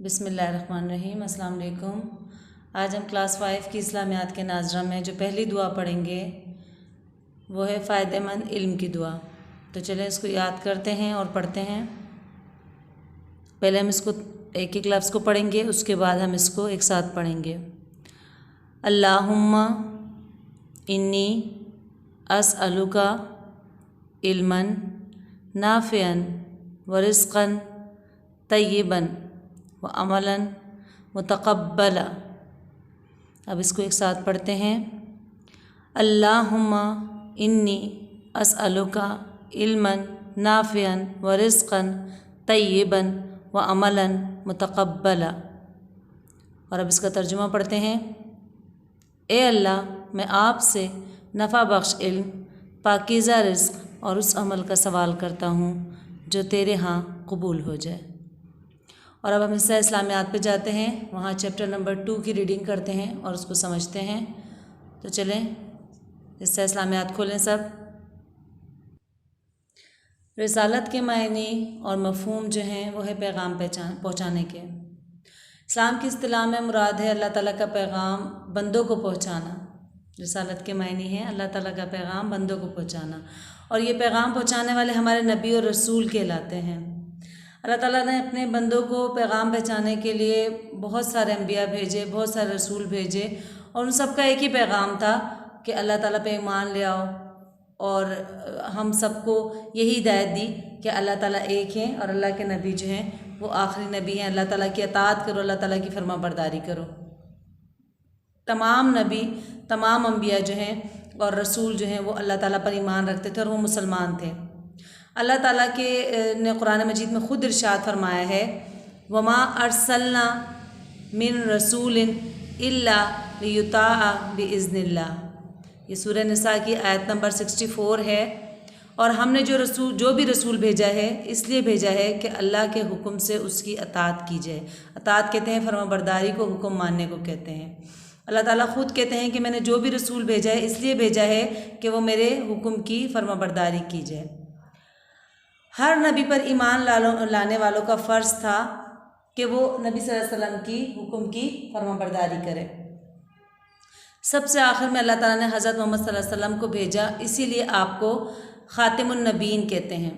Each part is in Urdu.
بسم اللہ الرحمن الرحیم۔ السلام علیکم۔ آج ہم کلاس 5 کی اسلامیات کے ناظرہ میں جو پہلی دعا پڑھیں گے وہ ہے فائدہ مند علم کی دعا۔ تو چلیں اس کو یاد کرتے ہیں اور پڑھتے ہیں۔ پہلے ہم اس کو ایک ایک لفظ کو پڑھیں گے، اس کے بعد ہم اس کو ایک ساتھ پڑھیں گے۔ اللہم انی اسألک علما نافعا ورزقا طیبا وعملا متقبلا۔ اب اس کو ایک ساتھ پڑھتے ہیں۔ اللہم انی اسألک علما نافعا ورزقا طیبا وعملا متقبلا۔ اور اب اس کا ترجمہ پڑھتے ہیں۔ اے اللہ، میں آپ سے نفع بخش علم، پاکیزہ رزق اور اس عمل کا سوال کرتا ہوں جو تیرے ہاں قبول ہو جائے۔ اور اب ہم حصہ اسلامیات پہ جاتے ہیں، وہاں چیپٹر نمبر 2 کی ریڈنگ کرتے ہیں اور اس کو سمجھتے ہیں۔ تو چلیں حصہ اسلامیات کھولیں سب۔ رسالت کے معنی اور مفہوم جو ہیں وہ ہے پیغام پہنچانے کے۔ اسلام کی اصطلاح میں مراد ہے اللہ تعالیٰ کا پیغام بندوں کو پہنچانا۔ رسالت کے معنی ہے اللہ تعالیٰ کا پیغام بندوں کو پہنچانا، اور یہ پیغام پہنچانے والے ہمارے نبی اور رسول کہلاتے ہیں۔ اللہ تعالیٰ نے اپنے بندوں کو پیغام پہنچانے کے لیے بہت سارے انبیاء بھیجے، بہت سارے رسول بھیجے، اور ان سب کا ایک ہی پیغام تھا کہ اللہ تعالیٰ پہ ایمان لے آؤ، اور ہم سب کو یہی ہدایت دی کہ اللہ تعالیٰ ایک ہیں اور اللہ کے نبی جو ہیں وہ آخری نبی ہیں۔ اللہ تعالیٰ کی اطاعت کرو، اللہ تعالیٰ کی فرما برداری کرو۔ تمام نبی، تمام انبیاء جو ہیں اور رسول جو ہیں وہ اللہ تعالیٰ پر ایمان رکھتے تھے اور وہ مسلمان تھے۔ اللہ تعالیٰ کے نے قرآن مجید میں خود ارشاد فرمایا ہے، وما ارسلنا من رسول الا لیطاع باذن اللہ۔ یہ سورہ نساء کی آیت نمبر 64 ہے۔ اور ہم نے جو بھی رسول بھیجا ہے اس لیے بھیجا ہے کہ اللہ کے حکم سے اس کی اطاعت کی جائے۔ اطاعت کہتے ہیں فرما برداری کو، حکم ماننے کو کہتے ہیں۔ اللہ تعالیٰ خود کہتے ہیں کہ میں نے جو بھی رسول بھیجا ہے اس لیے بھیجا ہے کہ وہ میرے حکم کی فرما برداری کی جائے۔ ہر نبی پر ایمان لانے والوں کا فرض تھا کہ وہ نبی صلی اللہ علیہ وسلم کی حکم کی فرما برداری کرے۔ سب سے آخر میں اللہ تعالیٰ نے حضرت محمد صلی اللہ علیہ وسلم کو بھیجا، اسی لیے آپ کو خاتم النبیین کہتے ہیں۔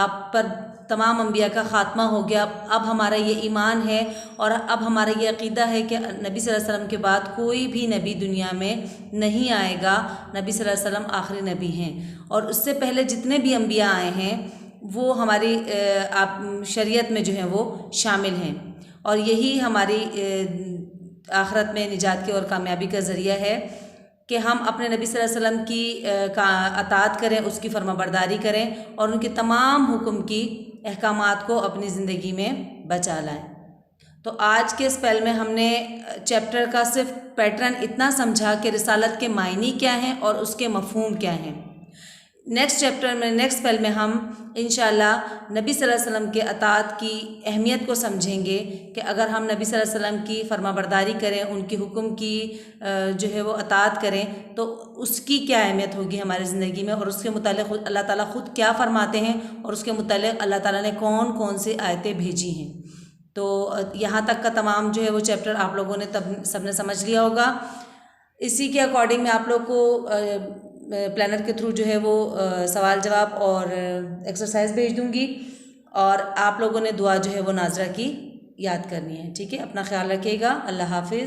آپ پر تمام انبیاء کا خاتمہ ہو گیا۔ اب ہمارا یہ ایمان ہے اور اب ہمارا یہ عقیدہ ہے کہ نبی صلی اللہ علیہ وسلم کے بعد کوئی بھی نبی دنیا میں نہیں آئے گا۔ نبی صلی اللہ علیہ وسلم آخری نبی ہیں، اور اس سے پہلے جتنے بھی انبیاء آئے ہیں وہ ہماری شریعت میں جو ہیں وہ شامل ہیں، اور یہی ہماری آخرت میں نجات کی اور کامیابی کا ذریعہ ہے کہ ہم اپنے نبی صلی اللہ علیہ وسلم کی اطاعت کریں، اس کی فرما برداری کریں اور ان کے تمام حکم کی احکامات کو اپنی زندگی میں بچا لائیں۔ تو آج کے اس پہل میں ہم نے چیپٹر کا صرف پیٹرن اتنا سمجھا کہ رسالت کے معنی کیا ہیں اور اس کے مفہوم کیا ہیں۔ نیکسٹ پہل میں ہم انشاءاللہ نبی صلی اللہ علیہ وسلم کے اطاعت کی اہمیت کو سمجھیں گے کہ اگر ہم نبی صلی اللہ علیہ وسلم کی فرما برداری کریں، ان کی حکم کی جو ہے وہ اطاعت کریں تو اس کی کیا اہمیت ہوگی ہماری زندگی میں، اور اس کے متعلق اللہ تعالیٰ خود کیا فرماتے ہیں اور اس کے متعلق اللہ تعالیٰ نے کون کون سی آیتیں بھیجی ہیں۔ تو یہاں تک کا تمام جو ہے وہ چیپٹر آپ لوگوں نے سب نے سمجھ لیا ہوگا۔ اسی کے اکارڈنگ میں آپ لوگ کو پلانر کے تھرو جو ہے وہ سوال جواب اور ایکسرسائز بھیج دوں گی، اور آپ لوگوں نے دعا جو ہے وہ ناظرہ کی یاد کرنی ہے۔ ٹھیک ہے، اپنا خیال رکھیے گا۔ اللہ حافظ۔